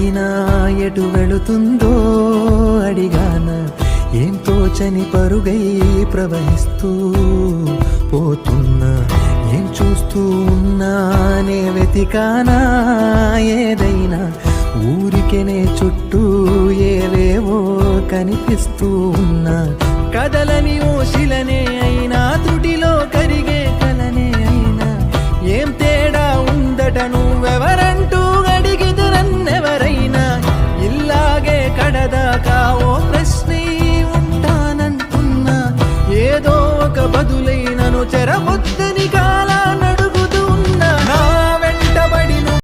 అయినా ఎటు వెళుతుందో అడిగాన, ఏం తోచని పరుగై ప్రవహిస్తూ పోతున్నా. ఏం చూస్తూ ఉన్నానే వెతికానా ఏదైనా, ఊరికెనే చుట్టూ ఏవేవో కనిపిస్తూ ఉన్నా. కదలని ఓశిలనే అయినా, త్రుటిలో కరిగే కలనే అయినా, ఏం తేడా ఉందట నువ్వెవరంటూ అడిగితే నన్నెవరైనా. ఇల్లాగే కడదాకా ఓ ప్రశ్నే ఉంటానంటున్నా, ఏదో ఒక బదులైనను చెరవొద్దని